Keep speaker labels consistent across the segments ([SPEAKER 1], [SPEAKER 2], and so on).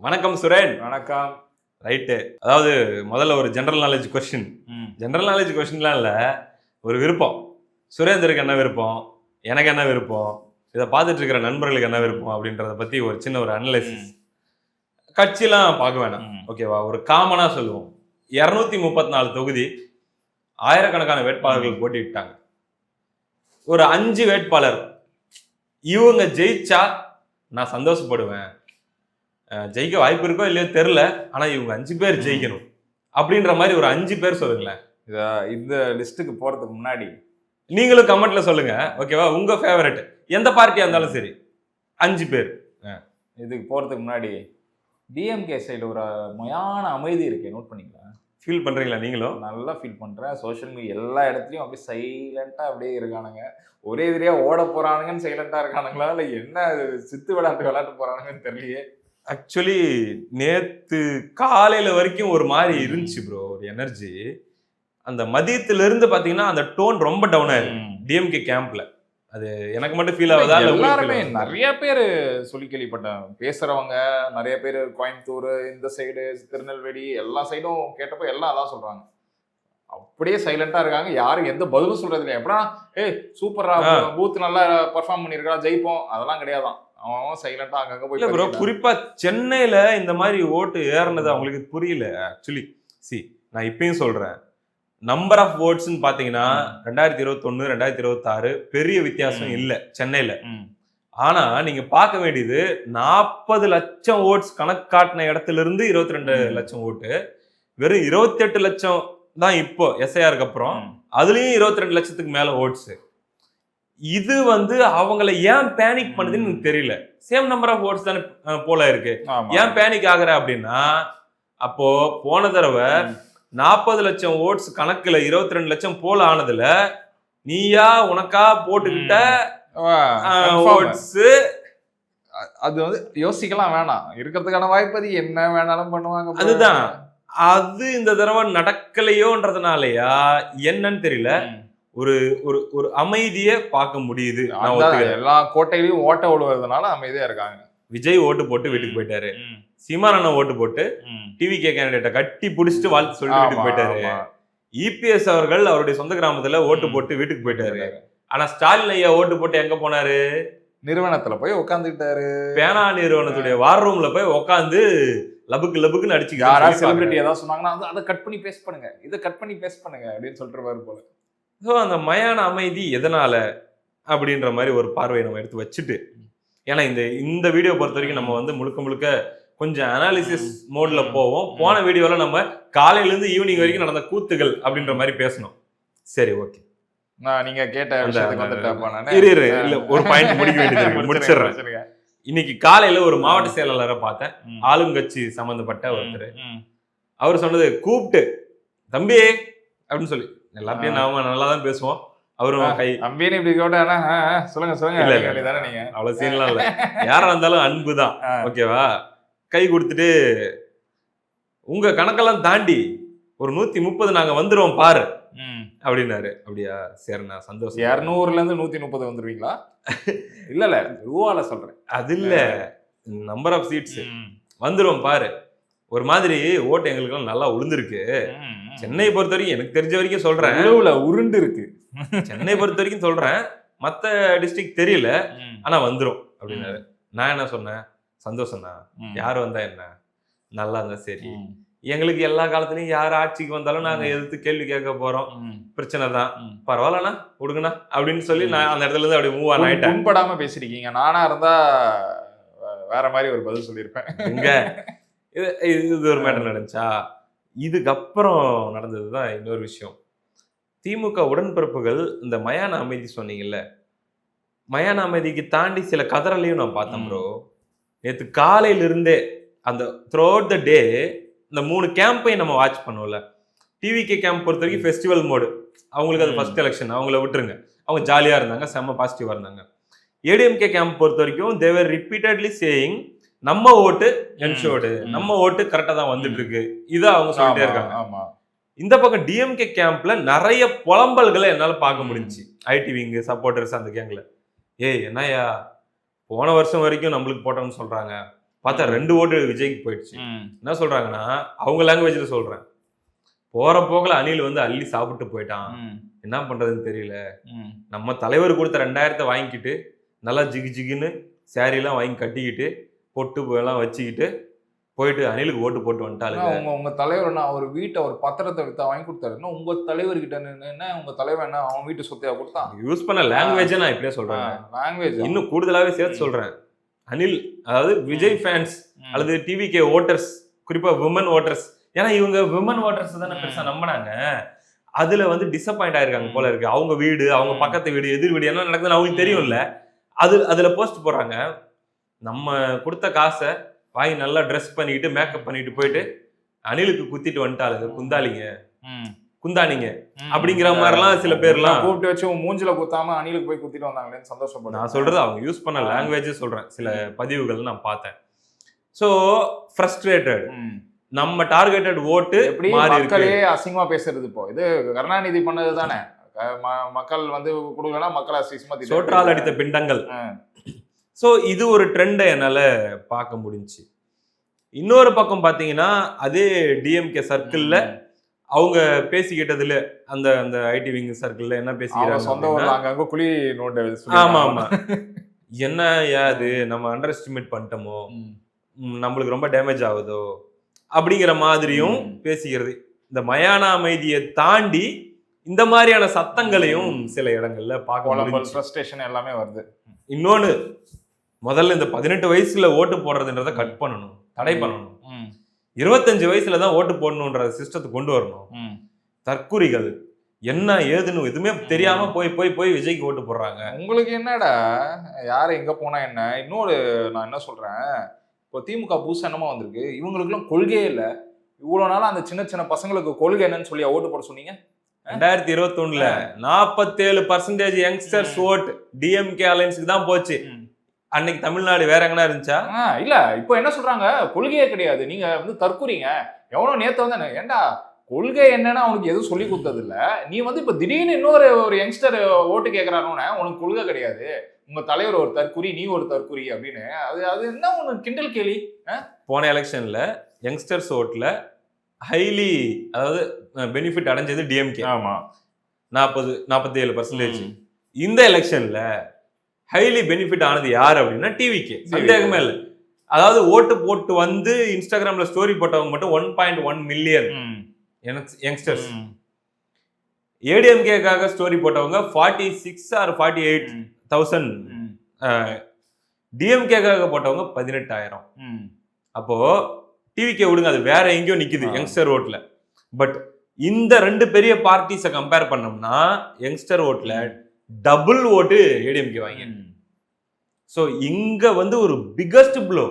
[SPEAKER 1] வணக்கம் சுரேன்.
[SPEAKER 2] வணக்கம்.
[SPEAKER 1] ரைட்டு. அதாவது முதல்ல ஒரு general knowledge question. General knowledge கொஸ்டின்லாம் இல்லை, ஒரு விருப்பம். சுரேந்தருக்கு என்ன விருப்பம், எனக்கு என்ன விருப்பம், இதை பார்த்துட்டு இருக்கிற நண்பர்களுக்கு என்ன விருப்பம் அப்படின்றத பற்றி ஒரு சின்ன ஒரு அனலைசிஸ். கட்சியெல்லாம் பார்க்க வேணாம், ஓகேவா? ஒரு காமனாக சொல்லுவோம். 234 தொகுதி, ஆயிரக்கணக்கான வேட்பாளர்கள் போட்டிட்டாங்க. ஒரு 5 வேட்பாளர் இவங்க ஜெயிச்சா நான் சந்தோஷப்படுவேன். ஜெயிக்க வாய்ப்பு இருக்கோ இல்லையோ தெரியல, ஆனா இவங்க 5 பேர் ஜெயிக்கணும் அப்படின்ற மாதிரி ஒரு 5 பேர் சொல்லுங்களேன்.
[SPEAKER 2] இந்த லிஸ்ட்டுக்கு போறதுக்கு முன்னாடி
[SPEAKER 1] நீங்களும் கமெண்ட்ல சொல்லுங்க, ஓகேவா? உங்க ஃபேவரட் எந்த பார்ட்டியா இருந்தாலும் சரி, 5 பேர்.
[SPEAKER 2] இதுக்கு போறதுக்கு முன்னாடி டிஎம்கே சைடு ஒரு மயான அமைதி இருக்கு, நோட் பண்ணிக்கலாம்.
[SPEAKER 1] ஃபீல் பண்றீங்களா நீங்களும்?
[SPEAKER 2] நல்லா ஃபீல் பண்றேன். சோஷியல் மீடியா எல்லா இடத்துலயும் அப்படியே சைலண்டா அப்படியே இருக்கானுங்க. ஒரே எதிரியா ஓட போறானுங்கன்னு சைலண்டா இருக்கானுங்களா, இல்லை என்ன சித்து விளையாட்டு போறானுங்கன்னு தெரியலையே.
[SPEAKER 1] ஆக்சுவலி நேத்து காலையில வரைக்கும் ஒரு மாதிரி இருந்துச்சு ப்ரோ, ஒரு எனர்ஜி. அந்த மதியத்துல இருந்து பாத்தீங்கன்னா அந்த டோன் ரொம்ப டவுன் ஆயிருக்கு டிஎம்கே கேம்ப்ல. அது எனக்கு மட்டும் ஃபீல் ஆகுதா?
[SPEAKER 2] எல்லாருமே நிறைய பேர் சொல்லி கேள்விப்பட்டேன், பேசுறவங்க நிறைய பேர் கோயம்புத்தூர், இந்த சைடு திருநெல்வேலி, எல்லா சைடும் கேட்டப்போ எல்லாம் அதான் சொல்றாங்க. அப்படியே சைலண்டா இருக்காங்க, யாரும் எந்த பதிலும் சொல்றது இல்லை. எப்படா சூப்பரா பூத் நல்லா பர்ஃபார்ம் பண்ணிருக்கா, ஜெயிப்போம், அதெல்லாம் கிடையாதான். அவன் சைலண்டா அங்கங்க போய்.
[SPEAKER 1] ப்ரோ, குறிப்பா சென்னையில இந்த மாதிரி ஓட்டு ஏறினது அவங்களுக்கு புரியல. ஆக்சுவலி நான் இப்பயும் சொல்றேன், நம்பர் ஆஃப் ஓட்ஸ்ன்னு பாத்தீங்கன்னா 2021 2026 பெரிய வித்தியாசம் இல்ல சென்னையில. ஆனா நீங்க பார்க்க வேண்டியது 40 லட்சம் ஓட்ஸ் கணக்கு காட்டின இடத்துல இருந்து 22 லட்சம் ஓட்டு, வெறும் 28 லட்சம் தான் இப்போ எஸ்ஐஆருக்கு அப்புறம். அதுலயும் 22 லட்சத்துக்கு மேல ஓட்ஸ். இது அவங்கள ஏன் பேனிக் பண்ணுதுன்னு எனக்கு தெரியல. சேம் நம்பர் ஆஃப் ஓட்ஸ் தானே போல இருக்கு, ஏன் பேனிக் ஆகுற அப்படின்னா, அப்போ போன தடவை 40 லட்சம் ஓட்ஸ் கணக்குல 22 லட்சம் போல ஆனதுல நீயா உனக்கா போட்டுக்கிட்ட ஓட்ஸ்.
[SPEAKER 2] அது யோசிக்கலாம் வேணாம், இருக்கிறதுக்கான வாய்ப்பு என்ன வேணாலும் பண்ணுவாங்க.
[SPEAKER 1] அதுதான், அது இந்த தடவை நடக்கலையோன்றதுனாலயா என்னன்னு தெரியல. ஒரு ஒரு ஒரு அமைதியை பார்க்க முடியுது.
[SPEAKER 2] எல்லா கோட்டையிலையும் ஓட்ட விழுவதுனால அமைதியா இருக்காங்க.
[SPEAKER 1] விஜய் ஓட்டு போட்டு வீட்டுக்கு போயிட்டாரு, சீமானண்ணன் ஓட்டு போட்டு டிவிகே கேண்டிடேட்டை கட்டி பிடிச்சிட்டு வாழ்த்து சொல்லிட்டு வீட்டுக்கு போயிட்டாரு. இபிஎஸ் அவர்கள் அவருடைய சொந்த கிராமத்துல ஓட்டு போட்டு வீட்டுக்கு போயிட்டாரு. ஆனா ஸ்டாலின் ஐயா ஓட்டு போட்டு எங்க போனாரு?
[SPEAKER 2] நிறுவனத்துல போய் உட்காந்துக்கிட்டாரு.
[SPEAKER 1] பேனா நிறுவனத்துடைய வார் ரூம்ல போய் உட்காந்து லபுக்கு லபுக்குன்னு அடிச்சு,
[SPEAKER 2] யாராவது செலிபிரிட்டி ஏதாவது சொன்னாங்கன்னா அதை கட் பண்ணி பேஸ்ட் பண்ணுங்க, இதை கட் பண்ணி பேஸ்ட் பண்ணுங்க அப்படின்னு சொல்லிட்டு போல.
[SPEAKER 1] ஸோ அந்த மயான அமைதி எதனால அப்படின்ற மாதிரி ஒரு பார்வையை நம்ம எடுத்து வச்சுட்டு, ஏன்னா இந்த வீடியோ பொறுத்த வரைக்கும் நம்ம முழுக்க முழுக்க கொஞ்சம் அனாலிசிஸ் மோட்ல போவோம். போன வீடியோல நம்ம காலையிலேருந்து ஈவினிங் வரைக்கும் நடந்த கூத்துகள் அப்படின்ற மாதிரி பேசணும். சரி, ஓகே.
[SPEAKER 2] நீங்க கேட்ட
[SPEAKER 1] இல்ல, ஒரு பாயிண்ட் முடிக்க வேண்டியது முடிச்சிடுறேன். இன்னைக்கு காலையில ஒரு மாவட்ட செயலாளரை பார்த்தேன், ஆளுங்கட்சி சம்பந்தப்பட்ட ஒருத்தர். அவர் சொன்னது, கூப்பிட்டு தம்பி அப்படின்னு சொல்லி, எல்லாத்தையும் நாம நல்லா தான் பேசுவோம். அவரும் கை
[SPEAKER 2] அம்பின்னு இப்படி கேட்டா சொல்லுங்க சொல்லுங்க, நீங்க
[SPEAKER 1] அவ்வளவு சீன்லாம் இல்ல, யாரா இருந்தாலும் அன்பு தான், ஓகேவா? கை கொடுத்துட்டு, உங்க கணக்கெல்லாம் தாண்டி ஒரு 130 நாங்க வந்துருவோம் பாரு அப்படின்னாரு. அப்படியா, சரிண்ணா, சந்தோஷம்.
[SPEAKER 2] 200ல இருந்து 130 வந்துருவீங்களா? இல்ல ரூபால சொல்றேன், அது இல்ல,
[SPEAKER 1] நம்பர் ஆஃப் சீட்ஸ் வந்துருவோம் பாரு. ஒரு மாதிரி ஓட்டு எங்களுக்கு நல்லா உளுந்துருக்கு. சென்னை பொறுத்த வரைக்கும் எனக்கு தெரிஞ்ச வரைக்கும் சொல்றேன்,
[SPEAKER 2] உருண்டு இருக்கு.
[SPEAKER 1] சென்னை பொறுத்த வரைக்கும் சொல்றேன், மத்த டிஸ்ட்ரிக்ட் தெரியல, ஆனா வந்துரும் அப்படின்னாரு. நான் என்ன சொன்னேன், சந்தோஷம் தான், யாரு வந்தா என்ன, நல்லா இருந்தா சரி. எங்களுக்கு எல்லா காலத்துலயும் யார் ஆட்சிக்கு வந்தாலும் நாங்க எதிர்த்து கேள்வி கேட்க போறோம், பிரச்சனை தான், பரவாயில்லண்ணா விடுங்கண்ணா அப்படின்னு சொல்லி நான் அந்த இடத்துல இருந்து அப்படியே மூவ் ஆயிட்டேன்.
[SPEAKER 2] முன்படாம பேசிருக்கீங்க. நானா இருந்தா வேற மாதிரி ஒரு பதில் சொல்லியிருப்பேன்.
[SPEAKER 1] இங்க இது ஒரு மேட்டர் நடந்துச்சா? இதுக்கப்புறம் நடந்ததுதான் இன்னொரு விஷயம். திமுக உடன்பிறப்புகள் இந்த மயான அமைதி சொன்னீங்கல்ல, மயான அமைதிக்கு தாண்டி சில கதறலையும் நான் பார்த்தேன் ப்ரோ. நேற்று காலையிலிருந்தே அந்த த்ரூ அவுட் த டே இந்த 3 கேம்பையும் நம்ம வாட்ச் பண்ணுவோம்ல. டிவிகே கேம்ப் பொறுத்த வரைக்கும் ஃபெஸ்டிவல் மோடு, அவங்களுக்கு அது ஃபர்ஸ்ட் எலெக்ஷன், அவங்கள விட்டுருங்க, அவங்க ஜாலியாக இருந்தாங்க, செம்ம பாசிட்டிவாக இருந்தாங்க. ஏடிஎம்கே கேம்ப் பொறுத்த வரைக்கும் they were repeatedly saying நம்ம ஓட்டு என்ஷோர்டு, நம்ம ஓட்டு கரெக்டாக தான் வந்துட்டு இருக்கு, இதான் அவங்க சொல்லிட்டே இருக்காங்க. இந்த பக்கம் டிஎம்கே கேம்ப்ல நிறைய புலம்பல்களை என்னால் பார்க்க முடிஞ்சிச்சு. ஐடிவிங்க சப்போர்ட்டர்ஸ் அந்த கேங்ல, என்னையா போன வருஷம் வரைக்கும் நம்மளுக்கு போட்டோம்னு சொல்றாங்க, பார்த்தா 2 ஓட்டு விஜய்க்கு போயிடுச்சு. என்ன சொல்றாங்கன்னா அவங்க லாங்குவேஜ்ல சொல்றேன், போற போக்குல அணில் வந்து அள்ளி சாப்பிட்டு போயிட்டான், என்ன பண்றதுன்னு தெரியல, நம்ம தலைவர் கொடுத்த 2000 வாங்கிக்கிட்டு நல்லா ஜிகு ஜிகுன்னு சாரிலாம் வாங்கி கட்டிக்கிட்டு பொட்டு எல்லாம் வச்சுக்கிட்டு போயிட்டு அணிலுக்கு ஓட்டு போட்டு வந்துட்டாளுங்க.
[SPEAKER 2] உங்க தலைவர் என்ன ஒரு வீட்டை ஒரு பத்திரத்தை வித்தா வாங்கி கொடுத்தாருன்னா உங்க தலைவர்கிட்ட என்ன உங்க தலைவர் என்ன அவன் வீட்டு சொத்தையா கொடுத்தான்?
[SPEAKER 1] யூஸ் பண்ண லாங்குவேஜ் நான் இப்படியே சொல்றேன்.
[SPEAKER 2] லாங்குவேஜ்
[SPEAKER 1] இன்னும் கூடுதலாவே சேர்த்து சொல்றேன். அனில் அதாவது விஜய் ஃபேன்ஸ் அல்லது டிவிகே ஓட்டர்ஸ், குறிப்பா விமன் ஓட்டர்ஸ், ஏன்னா இவங்க விமன் ஓட்டர்ஸ் தானே பெருசா நம்பினாங்க, அதுல வந்து டிசப்பாயிண்ட் ஆயிருக்காங்க போல இருக்கு. அவங்க வீடு, அவங்க பக்கத்து வீடு, எதிர் வீடு என்ன நடக்குதுன்னு அவங்களுக்கு தெரியும்ல. அதுல போஸ்ட் போடுறாங்க, நம்ம கொடுத்த காசை வாங்கி நல்லா ட்ரெஸ் பண்ணிட்டு மேக்கப் பண்ணிட்டு போயிட்டு அணிலுக்கு குத்திட்டு வந்துட்டாளுங்க குந்தாளிங்க குந்தானிங்க அப்படிங்கிற மாதிரிலாம் சில பேர்லாம்
[SPEAKER 2] கூப்பிட்டு வச்சு மூஞ்சில குத்தாம அணிலுக்கு போய் குத்திட்டு வந்தாங்களேன்னு சந்தோஷப்படும்.
[SPEAKER 1] நான் சொல்றது அவங்க யூஸ் பண்ண லாங்குவேஜ் சொல்றேன். சில பதிவுகள் நான் பார்த்தேன். ஸோ ஃப்ரஸ்ட்ரேட்டட், நம்ம டார்கெட்டட் ஓட்டு
[SPEAKER 2] எப்படி மக்களே அசிங்கமா பேசுறது. இப்போ இது கருணாநிதி பண்ணது தானே, மக்கள் வந்து கொடுக்கலன்னா மக்களை அசிங்கமா
[SPEAKER 1] சோற்றால் அடித்த பிண்டங்கள். ஸோ இது ஒரு ட்ரெண்டை என்னால பார்க்க முடிஞ்சு. இன்னொரு பக்கம் பார்த்தீங்கன்னா அதே டிஎம்கே சர்க்கிள்ல அவங்க பேசிக்கிட்டதுல அந்த அந்த ஐடி விங் சர்க்கிள்ல என்ன பேசிக்கிறாங்க,
[SPEAKER 2] குழி நோண்ட.
[SPEAKER 1] ஆமா ஆமா, என்ன யாது நம்ம அண்டர் எஸ்டிமேட் பண்ணிட்டோமோ, நம்மளுக்கு ரொம்ப டேமேஜ் ஆகுதோ அப்படிங்கிற மாதிரியும் பேசிக்கிறது. இந்த மயான அமைதியை தாண்டி இந்த மாதிரியான சத்தங்களையும் சில இடங்கள்ல
[SPEAKER 2] பார்க்க எல்லாமே வருது.
[SPEAKER 1] இன்னொன்னு, முதல்ல இந்த 18 வயசுல ஓட்டு போடுறதுன்றத கட் பண்ணணும், தடை பண்ணணும். 25 வயசுல தான் ஓட்டு போடணும்ன்ற சிஸ்டத்தை கொண்டு வரணும். தற்குறிகள் என்ன ஏதுன்னு எதுவுமே தெரியாம போய் போய் போய் விஜய்க்கு ஓட்டு போடுறாங்க.
[SPEAKER 2] உங்களுக்கு என்னடா யாரு எங்க போனா என்ன? இன்னொரு நான் என்ன சொல்றேன், இப்போ திமுக புதுசா என்னமா வந்திருக்கு, இவங்களுக்குலாம் கொள்கையே இல்லை. இவ்வளவு நாளா அந்த சின்ன சின்ன பசங்களுக்கு கொள்கை என்னன்னு சொல்லி ஓட்டு போட சொன்னீங்க.
[SPEAKER 1] 2021ல 47% யங்ஸ்டர்ஸ் ஓட் டிஎம்கே அலைன்ஸ்க்கு தான் போச்சு. அன்னைக்கு தமிழ்நாடு வேற எங்கன்னா இருந்துச்சா?
[SPEAKER 2] இல்ல. இப்போ என்ன சொல்றாங்க, கொள்கையே கிடையாது, நீங்க வந்து தற்கூறீங்க. எவனோ நேத்து வந்து ஏண்டா கொள்கை என்னன்னா அவனுக்கு எதுவும் சொல்லி கொடுத்தது இல்ல, நீ வந்து இப்ப திடீர்னு இன்னொரு ஒரு யங்ஸ்டர் ஓட்டு கேட்கறானோன்னு உனக்கு கொள்கை கிடையாது, உங்க தலைவர் ஒரு தற்குறி, நீ ஒரு தற்குறி அப்படின்னு. அது என்ன உனக்கு கிண்டல் கேலி?
[SPEAKER 1] போன எலெக்ஷன்ல யங்ஸ்டர்ஸ் ஓட்ல ஹைலி அதாவது பெனிஃபிட் அடைஞ்சது டிஎம்கே.
[SPEAKER 2] ஆமா,
[SPEAKER 1] 47%. இந்த எலெக்ஷன்ல ஹைலி பெனிஃபிட் ஆனது யார் அப்படின்னா டிவிகே, சந்தேகமே இல்லை. அதாவது ஓட்டு போட்டு வந்து இன்ஸ்டாகிராம்ல ஸ்டோரி போட்டவங்க மட்டும் 1.1 மில்லியன் யங்ஸ்டர்ஸ். ஏடிஎம்கேக்காக ஸ்டோரி போட்டவங்க 46 or 48,000. டிஎம்கேக்காக போட்டவங்க 18,000. அப்போ டிவிகே விடுங்க, அது வேற எங்கேயோ நிக்குது யங்ஸ்டர் ஓட்ல. பட் இந்த 2 பெரிய பார்ட்டிஸை கம்பேர் பண்ணோம்னா யங்ஸ்டர் ஓட்ல டபுள் ஓட்டு ஏடிஎம்கே வாங்கி. ஸோ இங்க வந்து ஒரு பிகஸ்ட் ப்ளோ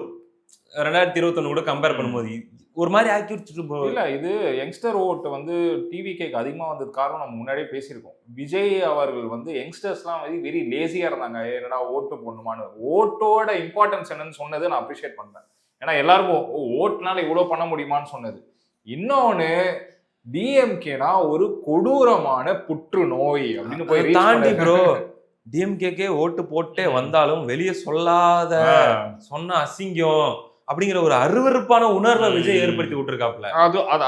[SPEAKER 1] 2021 கூட கம்பேர் பண்ணும்போது ஒரு மாதிரி ஆக்கிடுச்சு.
[SPEAKER 2] இல்ல, இது யங்ஸ்டர் ஓட்டு வந்து டிவிகேக்கு அதிகமா வந்தது காரணம் நம்ம முன்னாடியே பேசியிருக்கோம். விஜய் அவர்கள் வந்து யங்ஸ்டர்ஸ்லாம் வந்து வெரி லேசியா இருந்தாங்க, என்னடா ஓட்டு போடணுமான்னு. ஓட்டோட இம்பார்ட்டன்ஸ் என்னன்னு சொன்னது நான் அப்ரிஷியேட் பண்றேன். ஏன்னா எல்லாருக்கும் ஓட்டுனால இவ்வளவு பண்ண முடியுமான்னு சொன்னது. இன்னொன்னு, டிஎம்கேனா ஒரு கொடூரமான புற்றுநோய் அப்படின்னு போய்
[SPEAKER 1] தாண்டி ப்ரோ, டிஎம்கேக்கே ஓட்டு போட்டே வந்தாலும் வெளியே சொல்லாத சொன்ன அசிங்கம் அப்படிங்கிற ஒரு அருவருப்பான உணர்வை விஜய் ஏற்படுத்தி விட்டுருக்காப்ல.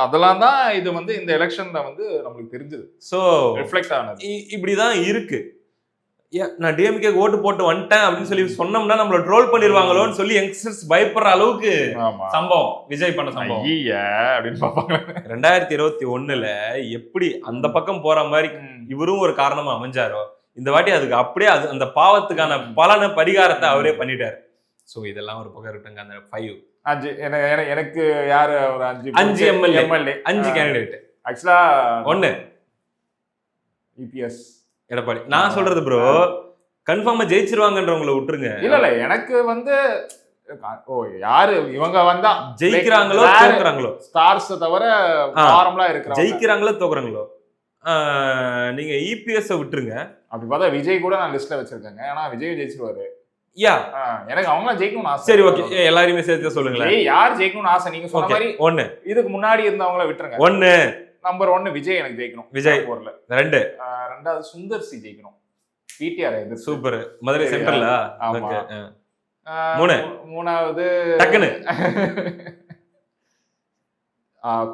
[SPEAKER 2] அதெல்லாம் தான் இது வந்து இந்த எலெக்ஷன்ல வந்து நம்மளுக்கு தெரிஞ்சது.
[SPEAKER 1] சோ
[SPEAKER 2] ரிஃப்ளெக்ட் ஆனது
[SPEAKER 1] இப்படிதான் இருக்கு. நான் டிஎம்கே ஓட்டு போட்டு வந்துட்டேன் அப்படின்னு சொல்லி சொன்னோம்னா நம்மள ட்ரோல் பண்ணிடுவாங்களோன்னு சொல்லி யங்ஸ்டர்ஸ் பயப்படுற அளவுக்கு சம்பவம் விஜய் பண்ண சம்பவம்
[SPEAKER 2] அப்படின்னு பார்ப்பாங்க.
[SPEAKER 1] 2021ல எப்படி அந்த பக்கம் போற மாதிரி இவரும் ஒரு காரணமா அமைஞ்சாரோ, இந்த வாட்டி அதுக்கு அப்படியே அது அந்த பாவத்துக்கான பலன பரிகாரத்தை அவரே பண்ணிட்டாரு. சோ இதெல்லாம் ஒரு பக்கம் இருக்குங்க. அந்த
[SPEAKER 2] 5 எனக்கு யாரு ஒரு
[SPEAKER 1] 5 எம்எல்ஏ 5 கேண்டிடேட்
[SPEAKER 2] ஆக்சுவலா
[SPEAKER 1] 1
[SPEAKER 2] இபிஎஸ்
[SPEAKER 1] எடப்பாடி. நான் சொல்றது ப்ரோ, கன்ஃபார்மா ஜெயிச்சிருவாங்கன்றவங்களை விட்டுருங்க.
[SPEAKER 2] இல்ல எனக்கு வந்து யாரு இவங்க வந்தா
[SPEAKER 1] ஜெயிக்கிறாங்களோ தோக்குறாங்களோ,
[SPEAKER 2] ஸ்டார்ஸ் தவிர ஃபார்முலா இருக்கு,
[SPEAKER 1] ஜெயிக்கிறாங்களோ தோக்குறாங்களோ, நீங்க இபிஎஸ் விட்டுருங்க.
[SPEAKER 2] அப்படி பார்த்தா விஜய் கூட நான் லிஸ்ட்ல வச்சிருக்கேங்க. ஏன்னா விஜய் ஜெயிச்சிருவாரு. எனக்கு அவங்க ஜெயிக்கணும்னு ஆசை.
[SPEAKER 1] சரி, ஓகே, எல்லாரையுமே சேர்த்து சொல்லுங்களேன்.
[SPEAKER 2] யார் ஜெயிக்கணும்னு ஆசை? நீங்க சொன்ன மாதிரி
[SPEAKER 1] 1
[SPEAKER 2] இதுக்கு முன்னாடி இருந்தவங்கள விட்டுருங்க.
[SPEAKER 1] 1
[SPEAKER 2] நம்பர் 1 விஜய் எனக்கு ஜெயிக்கணும்.
[SPEAKER 1] விஜய் 2.
[SPEAKER 2] ரெண்டாவது சுந்தர் சி ஜெயிக்கணும். பிடிஆர் இது
[SPEAKER 1] சூப்பர். மதுரை சென்ட்ரல்ல.
[SPEAKER 2] ஆமா.
[SPEAKER 1] 3
[SPEAKER 2] மூணாவது
[SPEAKER 1] டக்குன்னு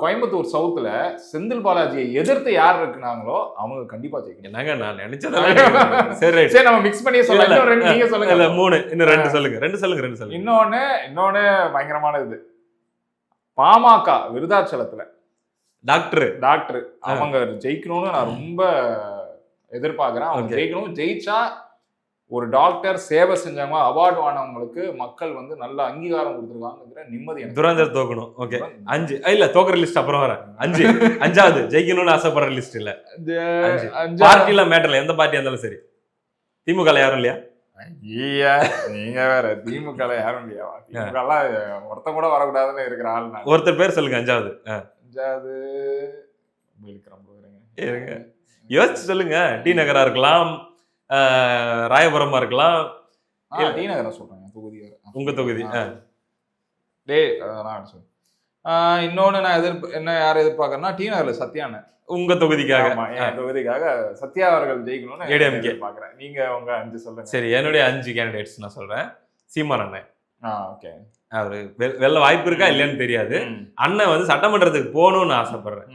[SPEAKER 2] கோயம்புத்தூர் சவுத்துல செந்தில் பாலாஜியை எதிர்த்து யார் இருக்குனாங்களோ அவங்க கண்டிப்பா ஜெயிக்கணும்.
[SPEAKER 1] என்னங்க நான் நினைச்சதெல்லாம் சரி ரைட்.
[SPEAKER 2] சரி நம்ம மிக்ஸ் பண்ணி சொல்லலாம். இன்னும் ரெண்டு நீங்க சொல்லுங்க.
[SPEAKER 1] இல்ல 3 இன்னும் 2 சொல்லுங்க. 2 சொல்லுங்க.
[SPEAKER 2] இன்னொன்னு பயங்கரமான இது பாமக விருதாச்சலத்துல டாக்டர் அவங்க ஜெயிக்கணும்னு நான் ரொம்ப எதிர்பார்க்கிறேன். அவங்க ஜெயிக்கணும். ஜெயிச்சா ஒரு டாக்டர் சேவை செஞ்சாங்க அவார்டு வாங்கினவங்களுக்கு மக்கள் வந்து நல்ல அங்கீகாரம் கொடுத்துருக்காங்கிற நிம்மதி.
[SPEAKER 1] துரந்தர் தோக்கணும். ஓகே 5 இல்ல தோக்குற லிஸ்ட் அப்புறம் வர 5வது ஜெயிக்கணும்னு ஆசைப்படுற லிஸ்ட் இல்ல. பார்ட்டில மேட்டர்ல எந்த பார்ட்டியா இருந்தாலும் சரி. திமுக யாரும் இல்லையா?
[SPEAKER 2] ஐயா நீங்க வேற திமுக யாரும் இல்லையா? திமுக எல்லாம் ஒருத்த கூட வரக்கூடாதுன்னு இருக்கிற ஆள்.
[SPEAKER 1] ஒருத்தர் பேர் சொல்லுங்க. 5வது யோசிச்சு சொல்லுங்க. டி நகரா இருக்கலாம், ராயபுரமா இருக்கலாம்.
[SPEAKER 2] டி நகரா சொல்றேன் தொகுதி.
[SPEAKER 1] உங்க தொகுதி.
[SPEAKER 2] இன்னொன்னு நான் என்ன யார் எதிர்பார்க்கறேன்னா டி நகர்ல சத்யான்னு
[SPEAKER 1] உங்க தொகுதிக்காக
[SPEAKER 2] சத்யா அவர்கள் ஜெயிக்கணும்னு
[SPEAKER 1] ஏடிஎம்கே
[SPEAKER 2] பாக்குறேன். நீங்க உங்க 5 சொல்லுங்க.
[SPEAKER 1] சரி என்னுடைய 5 கேண்டிடேட்ஸ் நான் சொல்றேன். சீமான் அண்ணன்.
[SPEAKER 2] ஓகே
[SPEAKER 1] அவரு வெல்ல வாய்ப்பு இருக்கா இல்லைன்னு தெரியாது. அண்ணன் வந்து சட்டமன்றத்துக்கு போகணும்னு ஆசைப்படுறேன்.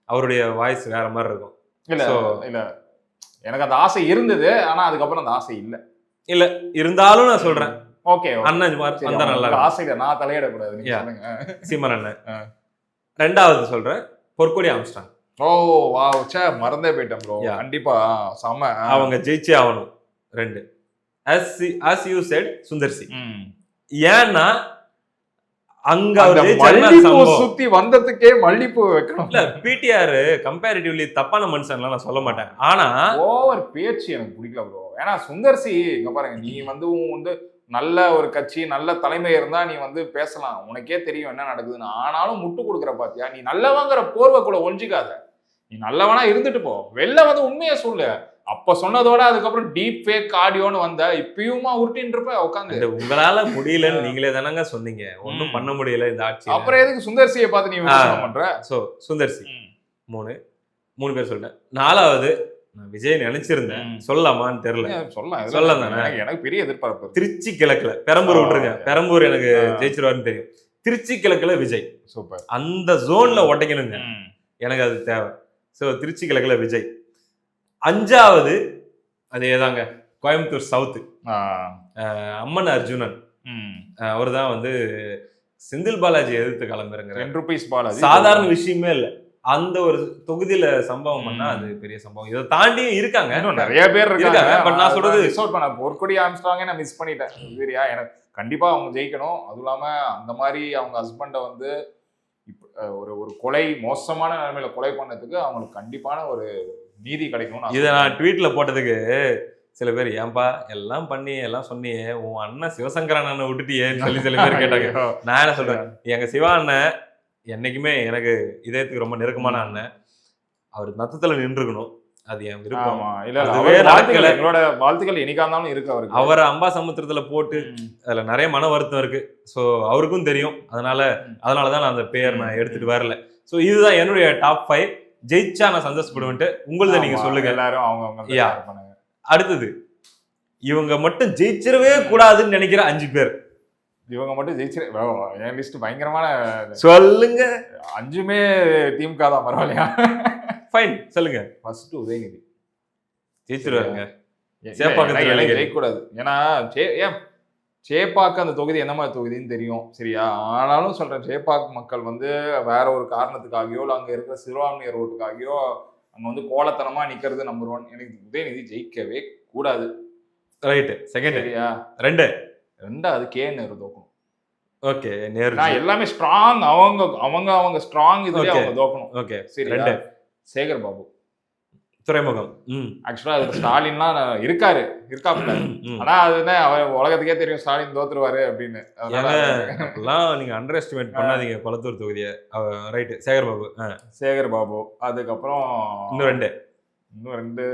[SPEAKER 1] அவருடைய வாய்ஸ் வேற மாதிரி இருக்கும்.
[SPEAKER 2] இல்ல எனக்கு அந்த ஆசை இருந்தது. ஆனா அதுக்கப்புறம் அந்த ஆசை இல்ல
[SPEAKER 1] இருந்தாலும் நான் சொல்றேன்.
[SPEAKER 2] ஓகே
[SPEAKER 1] அண்ணன் வந்தா நல்லா
[SPEAKER 2] ஆசையில நான் தலையிடக்கூடாது.
[SPEAKER 1] சீமான் அண்ணன். 2வது சொல்றேன் பொற்கொடி ஆம்ஸ்ட்ராங்.
[SPEAKER 2] ஓ வாவ் மறந்தே போயிட்டேன் ப்ரோ. கண்டிப்பா செம.
[SPEAKER 1] அவங்க ஜெயிச்சே ஆகணும். 2 as you said Sundar C. ஏன்னா அங்க
[SPEAKER 2] சுத்தி வந்ததுக்கே மல்லிப்பூ வைக்கணும்.
[SPEAKER 1] இல்ல பிடிஆர் கம்பேரிட்டிவ்லி தப்பான மனுஷன்லாம் நான் சொல்ல மாட்டேன். ஆனா
[SPEAKER 2] ஓவர் பேச்சு எனக்கு பிடிக்கல ப்ரோ. ஏன்னா சுந்தர் சி இங்க பாருங்க, நீ வந்து நல்ல ஒரு கட்சி நல்ல தலைமை இருந்தா நீ வந்து பேசலாம், உனக்கே தெரியும் என்ன நடக்குதுன்னு. ஆனாலும் முட்டு கொடுக்குற பாத்தியா, நீ நல்லவங்கிற போர்வைக்குள்ள ஒழிஞ்சிக்காத. நீ நல்லவனா இருந்துட்டு போ, வெளில வந்து உண்மையை சொல்லு. அப்ப சொன்னதோட அதுக்கப்புறம் டீப் ஃபேக் ஆடியோன்னு வந்த இப்பயுமா உருட்டின்னு இருப்ப உட்காந்து.
[SPEAKER 1] உங்களால முடியலன்னு நீங்களே தானங்க சொன்னீங்க. ஒன்னும் பண்ண முடியல இந்த ஆட்சி.
[SPEAKER 2] அப்புறம் எதுக்கு சுந்தர்சியை பார்த்து நீ பண்ற?
[SPEAKER 1] சோ சுந்தர்சி 3 பேர் சொல்லிட்டேன். 4வது நான் விஜய் நினைச்சிருந்தேன், சொல்லலாமான்னு தெரியல. சொல்லலாம்.
[SPEAKER 2] எனக்கு பெரிய எதிர்பார்ப்பு.
[SPEAKER 1] திருச்சி கிழக்குல பெரம்பூர் விட்டுருங்க, பெரம்பூர் எனக்கு ஜெயிச்சிருவாருன்னு தெரியும். திருச்சி கிழக்குல விஜய்
[SPEAKER 2] சூப்பர்.
[SPEAKER 1] அந்த ஜோன்ல உடைக்கணுங்க, எனக்கு அது தேவை. சோ திருச்சி கிழக்குல விஜய். 5வது அதேதாங்க கோயம்புத்தூர் சவுத்து அம்மன் அர்ஜுனன். அவர் தான் வந்து செந்தில் பாலாஜி எதிர்த்து கிளம்புறங்க.
[SPEAKER 2] ₹10
[SPEAKER 1] சாதாரண விஷயமே இல்ல. அந்த ஒரு தொகுதியில சம்பவம் பண்ணா அது பெரிய சம்பவம். இதை தாண்டியும் இருக்காங்க,
[SPEAKER 2] இன்னும் நிறைய பேர் இருக்காங்க.
[SPEAKER 1] பட் நான் சொல்றது
[SPEAKER 2] பொற்கொடி ஆம்ஸ்ட்ராங் நான் மிஸ் பண்ணிட்டேன். சரியா, எனக்கு கண்டிப்பா அவங்க ஜெயிக்கணும். அதுவும் இல்லாம அந்த மாதிரி அவங்க ஹஸ்பண்டை வந்து ஒரு கொலை, மோசமான நிலைமையில கொலை பண்ணதுக்கு அவங்களுக்கு கண்டிப்பான ஒரு நீதி கிடைக்கும்.
[SPEAKER 1] இதை நான் ட்வீட்ல போட்டதுக்கு சில பேர் ஏன்பா எல்லாம் பண்ணி எல்லாம் சொன்னியே, உன் அண்ணன் சிவசங்கரன் அண்ணன் விட்டுட்டியேன்னு சொல்லி சில பேர் கேட்டாங்க. நான் என்ன சொல்றேன், எங்க சிவா அண்ணன் என்னைக்குமே எனக்கு இதயத்துக்கு ரொம்ப நெருக்கமான அண்ணன். அவர் நத்தத்துல நின்றுக்கணும், அது என் விருப்பம்.
[SPEAKER 2] எங்களோட வாழ்த்துக்கள் என்னைக்கா இருந்தாலும் இருக்கு அவருக்கு.
[SPEAKER 1] அவரை அம்பாசமுத்திரத்துல போட்டு அதுல நிறைய மன வருத்தம் இருக்கு. ஸோ அவருக்கும் தெரியும். அதனாலதான் நான் அந்த பேர் நான் எடுத்துட்டு வரல. ஸோ இதுதான் என்னுடைய டாப் 5. ஜெயிச்சா நான் சந்தோஷப்படுவேன்ட்டு. உங்களத நீங்க சொல்லுங்க.
[SPEAKER 2] எல்லாரும் அவங்க
[SPEAKER 1] அடுத்தது இவங்க மட்டும் ஜெயிச்சிடவே கூடாதுன்னு நினைக்கிற 5 பேர்.
[SPEAKER 2] இவங்க மட்டும் ஜெயிச்சிரு, என் லிஸ்ட் பயங்கரமான.
[SPEAKER 1] சொல்லுங்க.
[SPEAKER 2] 5மே திமுக தான், பரவாயில்லையா?
[SPEAKER 1] ஃபைன் சொல்லுங்க.
[SPEAKER 2] ஃபர்ஸ்ட் உதயநிதி
[SPEAKER 1] ஜெயிச்சிருவாருங்க.
[SPEAKER 2] ஜெயிக்கூடாது. ஏன்னா ஏன் சேப்பாக்கு அந்த தொகுதி என்ன மாதிரி தொகுதின்னு தெரியும், சரியா? ஆனாலும் சொல்றேன், சேப்பாக்கு மக்கள் வந்து வேற ஒரு காரணத்துக்காகவோ இல்லை அங்க இருக்கிற சிறுபான்மையர் ஓட்டுக்காகவோ அங்க வந்து கோலத்தனமா நிக்கிறது நம்பர் 1. எனக்கு உதயநிதி ஜெயிக்கவே கூடாது.
[SPEAKER 1] ரைட்டு. செகண்ட்
[SPEAKER 2] சரியா? 2வது கே நேரு தோக்கணும்.
[SPEAKER 1] ஓகே, நேரு
[SPEAKER 2] எல்லாமே ஸ்ட்ராங். அவங்க ஸ்ட்ராங் இதுலயே அவங்க தோக்கணும்.
[SPEAKER 1] ஓகே
[SPEAKER 2] சரி. சேகர் பாபு
[SPEAKER 1] துறைமுகம்.
[SPEAKER 2] ஆக்சுவலா அது ஸ்டாலின்லாம் இருக்காப்புல. ஆனா அது என்ன, அவர் உலகத்துக்கே தெரியும் ஸ்டாலின் தோத்துருவாரு அப்படின்னு.
[SPEAKER 1] அதெல்லாம் நீங்க அண்டர் எஸ்டிமேட் பண்ணாதீங்க கொளத்தூர் தொகுதியை. ரைட்டு, சேகர் பாபு. அதுக்கப்புறம் இன்னும் 2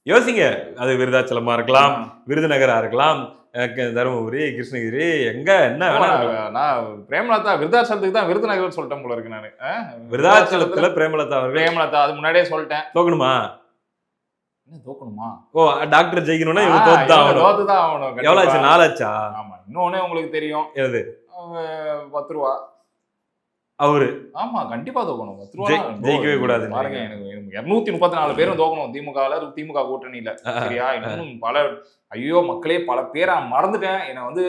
[SPEAKER 1] யோசிங்க. அது விருதாச்சலமா இருக்கலாம், விருதுநகரா இருக்கலாம், தருமபுரி, கிருஷ்ணகிரி, எங்க என்ன வேணா.
[SPEAKER 2] நான் பிரேமலதா விருதாச்சலத்துக்கு தான் விருதுநகர் சொல்லிட்டேன் போல இருக்கு. நானு
[SPEAKER 1] விருதாச்சலத்துல பிரேமலதா
[SPEAKER 2] அது முன்னாடியே சொல்லிட்டேன்.
[SPEAKER 1] தோக்கணுமா?
[SPEAKER 2] என்ன தோக்கணுமா?
[SPEAKER 1] ஓ டாக்டர் ஜெயிக்கணும்னா இவங்க தோத்துதான் ஆகணும்.
[SPEAKER 2] தோத்துதான் ஆகணும்.
[SPEAKER 1] எவ்வளவு ஆச்சு? 4 ஆச்சா?
[SPEAKER 2] ஆமா. இன்னொன்னு உங்களுக்கு தெரியும்.
[SPEAKER 1] எது?
[SPEAKER 2] 10 ரூபா.
[SPEAKER 1] அவரு
[SPEAKER 2] ஆமா, கண்டிப்பா தோக்கணும். 10 ரூபா
[SPEAKER 1] ஜெயிக்கவே கூடாது.
[SPEAKER 2] பாருங்க, எனக்கு 234 பேரும் தோக்கணும் திமுக கூட்டணியில. சரியா? இன்னும் பல ஐயோ மக்களே பல பேரை மறந்துட்டேன். என்ன வந்து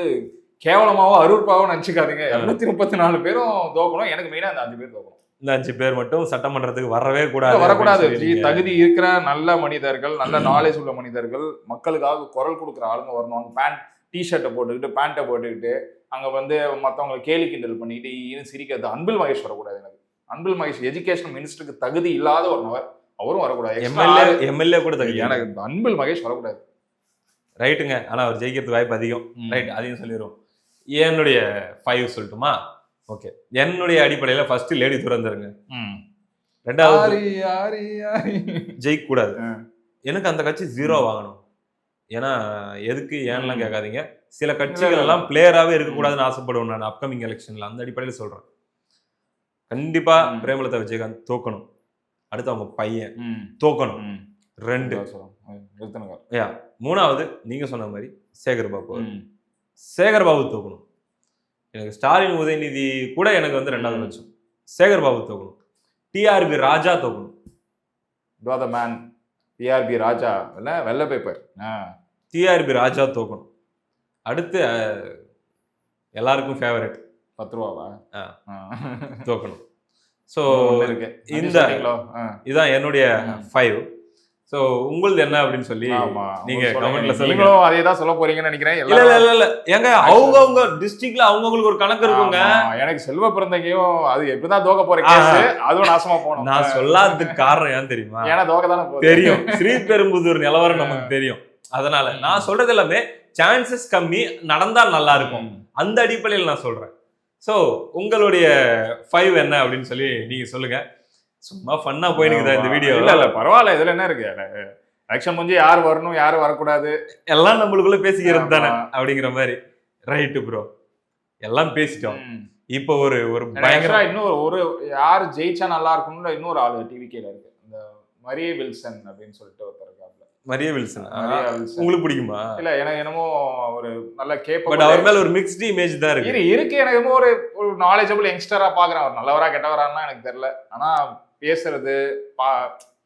[SPEAKER 2] கேவலமாவோ அருட்பாவோ நினைச்சுக்காதீங்க. 234 பேரும் தோக்கணும். எனக்கு மெயினா அந்த 5 பேர் தோக்கணும்.
[SPEAKER 1] இந்த 5 பேர் மட்டும் சட்டமன்றத்துக்கு வரவே கூடாது.
[SPEAKER 2] வரக்கூடாது. தகுதி இருக்கிற நல்ல மனிதர்கள், நல்ல நாலேஜ் உள்ள மனிதர்கள், மக்களுக்காக குரல் கொடுக்குற ஆளுங்க வரணும். பேண்ட் டிஷர்ட்டை போட்டுக்கிட்டு பேண்ட்டை போட்டுக்கிட்டு அங்க வந்து மத்தவங்களை கேலி கிண்டல் பண்ணிட்டு சிரிக்கிறது. அன்பில் மகேஷ் வரக்கூடாது. எனக்கு அன்பில் மகேஷ் எஜுகேஷன் மினிஸ்டருக்கு தகுதி இல்லாத ஒரு நபர். அவரும் வரக்கூடாது.
[SPEAKER 1] எம்எல்ஏ கூட தகுதி.
[SPEAKER 2] எனக்கு அன்பில் மகேஷ் வரக்கூடாது.
[SPEAKER 1] ரைட்டுங்க. ஆனா அவர் ஜெயிக்கிறதுக்கு வாய்ப்பு அதிகம். ரைட், அதையும் சொல்லிடுவோம். என்னுடைய 5 சொல்லட்டுமா? ஓகே, என்னுடைய அடிப்படையில ஃபர்ஸ்ட் லேடி துரந்தருங்க. ரெண்டாவது ஜெயிக்க கூடாது. எனக்கு அந்த கட்சி 0 வாங்கணும். ஏன்னா எதுக்கு ஏன்லாம் கேட்காதீங்க. சில கட்சிகள் எல்லாம் பிளேயராகவே இருக்கக்கூடாதுன்னு ஆசைப்படுவேன் நான் அப்கமிங் எலெக்ஷன்ல. அந்த அடிப்படையில் சொல்றேன். கண்டிப்பா பிரேமலதா விஜயகாந்த் தோக்கணும். அடுத்து அவங்க பையன் தோக்கணும். 2. மூணாவது நீங்க சொன்ன மாதிரி சேகர் பாபு தோக்கணும். எனக்கு ஸ்டாலின் உதயநிதி கூட எனக்கு வந்து 2வது பட்சம். சேகர் பாபு தோக்கணும். டிஆர்பி ராஜா தோக்கணும்.
[SPEAKER 2] டிஆர்பி ராஜா வெள்ளை பேப்பர்.
[SPEAKER 1] டிஆர்பி ராஜா தோக்கணும். அடுத்து எல்லாருக்கும் ஃபேவரட்
[SPEAKER 2] 10 ரூபாவா
[SPEAKER 1] தோக்கணும். ஸோ இதுதான் என்னுடைய 5. ஸோ உங்களது என்ன அப்படின்னு சொல்லி நீங்க கமெண்ட்ல சொல்லுங்க.
[SPEAKER 2] அதே தான் சொல்ல போறீங்கன்னு நினைக்கிறேன்.
[SPEAKER 1] இல்ல ஏங்க அவங்க டிஸ்ட்ரிக்ட்ல அவங்களுக்கு ஒரு கணக்கு இருக்குங்க.
[SPEAKER 2] எனக்கு செல்வ பிறந்தகையும் அது எப்படிதான் தோக்க போற கேஸ் அதுவும் நாசமா போனோம்.
[SPEAKER 1] நான் சொல்லாததுக்கு காரணம் ஏன் தெரியுமா?
[SPEAKER 2] ஏன்னா தோக்க தானே
[SPEAKER 1] தெரியும். ஸ்ரீபெரும்புதூர் நிலவரம் நமக்கு தெரியும். அதனால நான் சொல்றது எல்லாமே சான்சஸ் கம்மி, நடந்தா நல்லா இருக்கும். அந்த அடிப்படையில் நான் சொல்றேன். சோ உங்களுடைய 5 என்ன அப்படின்னு சொல்லி நீங்க சொல்லுங்க. சும்மா ஃபன்னா போயிடுக்குதா இந்த வீடியோ?
[SPEAKER 2] இல்ல பரவாயில்ல. இதுல என்ன இருக்கு? எலெக்ஷன் முடிஞ்சு யார் வரணும் யாரு வரக்கூடாது
[SPEAKER 1] எல்லாம் நம்மளுக்குள்ள பேசிக்கிறது தானே அப்படிங்கிற மாதிரி. ரைட்டு ப்ரோ, எல்லாம் பேசிட்டோம். இப்போ ஒரு பயங்கர
[SPEAKER 2] இன்னொரு யார் ஜெயிச்சா நல்லா இருக்கும்னு இன்னொரு ஆளு டிவிகேல இருக்கு. இந்த மரிய வில்சன் அப்படின்னு சொல்லிட்டு ஒருத்தர் இருக்காப்ல.
[SPEAKER 1] மரிய வில்சன் உங்களுக்கு பிடிக்குமா?
[SPEAKER 2] இல்ல எனக்கு என்னமோ ஒரு நல்ல கேப்பபிள்,
[SPEAKER 1] பட் அவர் மேல ஒரு மிக்ஸ்டு இமேஜ் தான்
[SPEAKER 2] இருக்கு. எனக்கு என்னமோ ஒரு நாலேஜபிள் யங்ஸ்டரா பாக்குறேன். அவர் நல்லவரா கெட்டவரான்னு எனக்கு தெரியல. ஆனா பேசுறது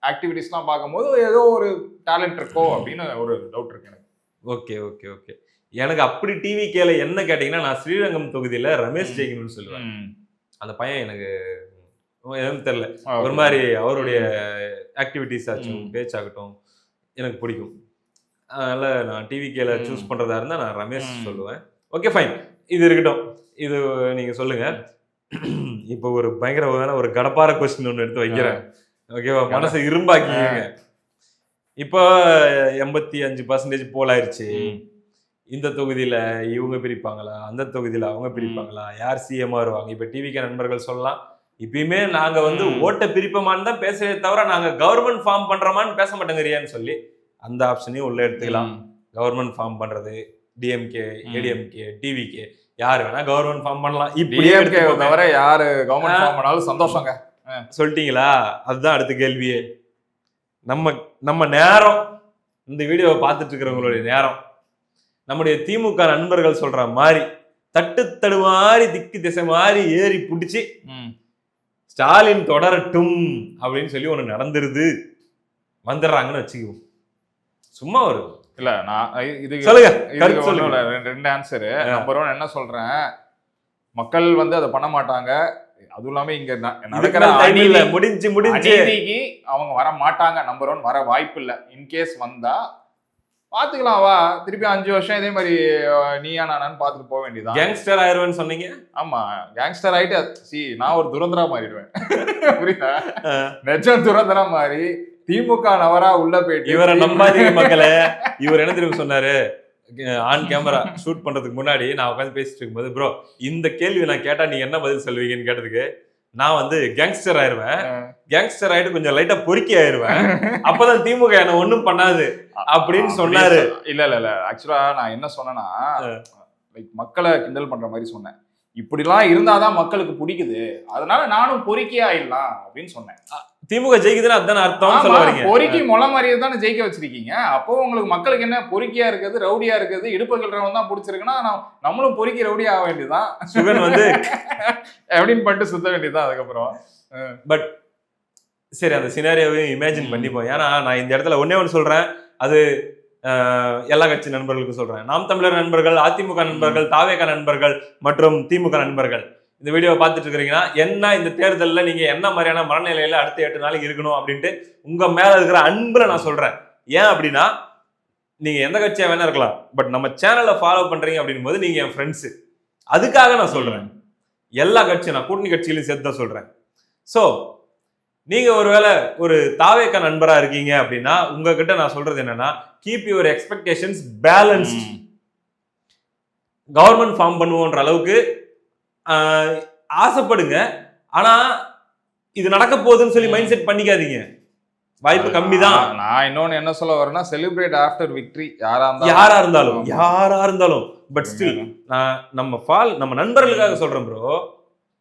[SPEAKER 2] ஆக்டிவிட்டிஸ்லாம் பார்க்கும்போது ஏதோ ஒரு டேலண்ட் இருக்கோ அப்படின்னு ஒரு டவுட் இருக்கு எனக்கு.
[SPEAKER 1] ஓகே. எனக்கு அப்படி டிவி கேல என்ன கேட்டீங்கன்னா, நான் ஸ்ரீரங்கம் தொகுதியில ரமேஷ் ஜெயிக்கணும்னு சொல்லுவேன். அந்த பையன் எனக்கு எதுவும் தெரியல, ஒரு மாதிரி அவருடைய ஆக்டிவிட்டிஸ் ஆச்சும் பேச்சாகட்டும் எனக்கு பிடிக்கும். அதனால நான் டிவி கேல சூஸ் பண்றதா இருந்தா நான் ரமேஷ் சொல்லுவேன். ஓகே ஃபைன், இது இருக்கட்டும். இது நீங்க சொல்லுங்க. இப்போ ஒரு பயங்கரமான ஒரு கடப்பார கொஸ்டின் ஒன்று எடுத்து வைக்கிறேன். ஓகேவா? மனசை இரும்பாக்கிங்க. இப்போ 85% போல் ஆயிடுச்சு. இந்த தொகுதியில இவங்க பிரிப்பாங்களா, அந்த தொகுதியில அவங்க பிரிப்பாங்களா, யார் சிஎம் வருவாங்க? இப்ப டிவிக்கு நண்பர்கள் சொல்லலாம், இப்பயுமே நாங்க வந்து ஓட்டை பிரிப்போமான்னு தான் பேசுறதே தவிர நாங்க கவர்மெண்ட் ஃபார்ம் பண்றோமான்னு பேச மாட்டேங்கிறியான்னு சொல்லி அந்த ஆப்ஷனையும் உள்ள எடுத்துக்கலாம். கவர்மெண்ட் ஃபார்ம் பண்றது டிஎம்கே, ஏடிஎம்கே, டிவிகே யாரு வேணா கவர்மெண்ட் ஃபார்ம் பண்ணலாம்.
[SPEAKER 2] இப்படியே தவிர யாரு கவர்மெண்ட் ஃபார்ம் பண்ணாலும் சந்தோஷங்க.
[SPEAKER 1] சொல்லிட்டீங்களா? அதுதான் அடுத்த கேள்வியே. நம்ம நேரம், இந்த வீடியோவை பார்த்துட்டு இருக்கிறவங்களுடைய நேரம், நம்முடைய திமுக நண்பர்கள் சொல்ற மாதிரி தட்டு மாதிரி திக்கு திசை மாதிரி ஏறி பிடிச்சி ஸ்டாலின் தொடரட்டும் அப்படின்னு சொல்லி ஒண்ணு நடந்துருது, வந்துடுறாங்கன்னு வச்சுக்குவோம். சும்மா ஒரு
[SPEAKER 2] இல்ல நான் இது
[SPEAKER 1] சொல்லுங்க.
[SPEAKER 2] 2 ஆன்சரு. நம்பர் 1 என்ன சொல்றேன், மக்கள் வந்து அதை பண்ண மாட்டாங்க. அதுவும் இல்லாம இங்க நடக்கிற முடிஞ்சு அவங்க வர மாட்டாங்க. நம்பர் 1 வர வாய்ப்பு இல்லை. இன்கேஸ் வந்தா பாத்துக்கலாம், வா திருப்பி 5 வருஷம் இதே மாதிரி நீயா நானான்னு பாத்துட்டு போக வேண்டியதான்.
[SPEAKER 1] கேங்ஸ்டர் ஆயிருவேன்னு சொன்னீங்க.
[SPEAKER 2] ஆமா, கேங்ஸ்டர் ஆயிட்டு நான் ஒரு துரந்தரா மாறிடுவேன். புரியுதா? நெஜம் துரந்தரா மாறி திமுக நவரா உள்ள போயிட்டு
[SPEAKER 1] இவரை நம்பாதீங்க மக்களே. இவர் என்ன தெரியும் சொன்னாரு, ஆன் கேமரா ஷூட் பண்றதுக்கு முன்னாடி நான் உட்காந்து பேசிட்டு இருக்கும்போது, ப்ரோ இந்த கேள்வி நான் கேட்டா நீங்க என்ன பதில் சொல்லுவீங்கன்னு கேட்டதுக்கு, நான் வந்து கேங்ஸ்டர் ஆயிருவேன், கேங்ஸ்டர் ஆயிட்டு கொஞ்சம் லைட்டா பொறுக்கி ஆயிருவேன், அப்பதான் திமுக என்ன ஒண்ணும் பண்ணாது அப்படின்னு சொன்னாரு.
[SPEAKER 2] இல்ல ஆக்சுவலா நான் என்ன சொன்னேன்னா, மக்களை கிண்டல் பண்ற மாதிரி சொன்னேன். இப்படிலாம் இருந்தாதான் மக்களுக்கு பிடிக்குது, அதனால நானும் பொறுக்கி ஆயிடலாம் அப்படின்னு சொன்னேன்.
[SPEAKER 1] திமுக ஜெயிக்குதுன்னு அதுதானே அர்த்தம் சொல்ல வரீங்க.
[SPEAKER 2] பொறுக்கி மொள மாதிரியே தானே ஜெயிக்க வச்சிருக்கீங்க. அப்போ உங்களுக்கு மக்களுக்கு என்ன பொறுக்கியா இருக்குது, ரவுடியா இருக்குது, இடுப்பு கிள்றவன் தான் பிடிச்சிருக்குன்னா நம்மளும் பொறுக்கி ரவுடி ஆக வேண்டியதுதான்.
[SPEAKER 1] சுகன் வந்து
[SPEAKER 2] அப்படின்னு பண்ணிட்டு சுத்த வேண்டியதுதான் அதுக்கப்புறம்.
[SPEAKER 1] பட் சரி, அந்த சினாரியோவையும் இமேஜின் பண்ணிப்போம். ஏன்னா நான் இந்த இடத்துல ஒன்னே ஒன்று சொல்றேன், அது எல்லா கட்சி நண்பர்களுக்கும் சொல்றேன். நாம் தமிழர் நண்பர்கள், அதிமுக நண்பர்கள், தாவேக நண்பர்கள் மற்றும் திமுக நண்பர்கள் இந்த வீடியோவை பார்த்துட்டு இருக்கிறீங்கன்னா, என்ன இந்த தேர்தலில் நீங்க என்ன மாதிரியான மனநிலையில அடுத்த 8 நாளைக்கு இருக்கணும் அப்படின்ட்டு உங்க மேல இருக்கிற அன்புல நான் சொல்றேன். ஏன் அப்படின்னா, நீங்க எந்த கட்சியா வேணா இருக்கலாம், பட் நம்ம சேனலை ஃபாலோ பண்றீங்க அப்படின் போது நீங்க என் ஃப்ரெண்ட்ஸ். அதுக்காக நான் சொல்றேன். எல்லா கட்சியும் நான் கூட்டணி கட்சிகளையும் சேர்த்து தான் சொல்றேன். ஸோ நீங்க ஒருவேளை ஒரு தாவேக நண்பரா இருக்கீங்க அப்படின்னா, உங்ககிட்ட நான் சொல்றது என்னன்னா, keep your expectations balanced. Government form பண்ணுவோன்ற அளவுக்கு ஆசைப்படுங்க. ஆனா இது நடக்க போகுதுன்னு சொல்லி மைண்ட் செட் பண்ணிக்காதீங்க. வாய்ப்பு கம்மி தான்.
[SPEAKER 2] நான் இன்னொன்னு என்ன சொல்ல வரேன்னா, செலிப்ரேட் ஆஃப்டர் விக்டரி.
[SPEAKER 1] யாரா இருந்தாலும் பட் ஸ்டில் நான் நம்ம நண்பர்களுக்காக சொல்றேன் ப்ரோ.